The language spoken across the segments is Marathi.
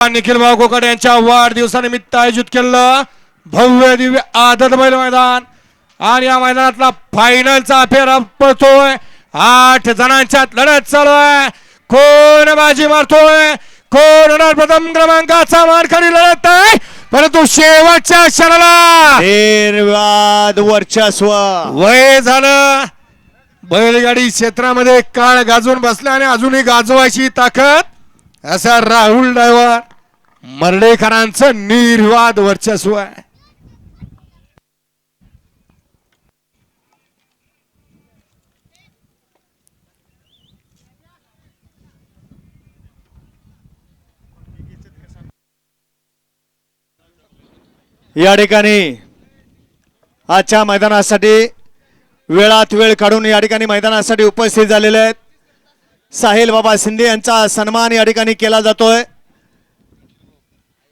निखिल भाऊ कोकट यांच्या वाढदिवसानिमित्त आयोजित केलेलं भव्य दिव्य आदत बैल मैदान आणि या मैदानातला फायनलचा फेरा पडतोय। 8 जणांच्यात लढत चालू आहे। कोण बाजी मारतोय, कोण होणार प्रथम क्रमांकाचा मानकरी लढत आहे, परंतु शेवटच्या क्षणाला निर्वाद वर्चस्व वय झालं। बैलगाडी क्षेत्रामध्ये काळ गाजून बसला आणि अजूनही गाजवायची ताकद असा राहुल ड्रायव्हर मर्डेकरांचं निर्वाद वर्चस्व आहे। या ठिकाणी आजच्या मैदानासाठी वेळात वेळ काढून या ठिकाणी मैदानासाठी उपस्थित झालेले आहेत साहिल बाबा शिंदे यांचा सन्मान या ठिकाणी केला जातोय।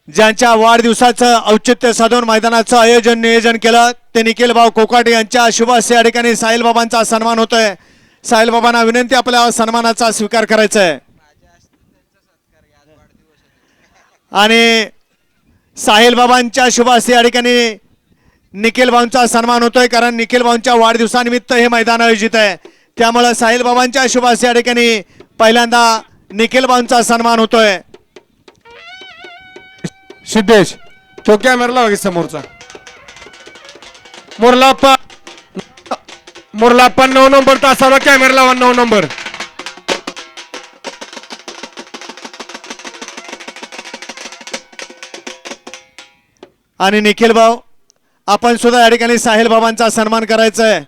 ज्यांच्या वाढदिवसाचं औचित्य साधून मैदानाचं नियोजन केलं ते निखिल भाऊ कोकाटे यांच्या शुभ हस्ते या ठिकाणी साहिल बाबांचा सन्मान होतोय। साहिल बाबांना विनंती आपल्या सन्मानाचा स्वीकार करायचा आहे आणि साहिल बाबांच्या शुभ हस्ते या ठिकाणी निखिल भाऊंचा सन्मान होतोय, कारण निखिल भाऊंच्या वाढदिवसानिमित्त हे मैदान आयोजित आहे। त्यामुळे साहिल बाबांच्या शुभ हस्ते या ठिकाणी पहिल्यांदा निखिल भाऊंचा सन्मान होतोय। सिद्धेश तो कॅमेरा लावा समोरचा मुरलाप्पा 9 नंबर तासाला कॅमेरा लावा 9 नंबर। आणि निखिल भाऊ आपण सुद्धा या ठिकाणी साहिल बाबांचा सन्मान करायचा आहे।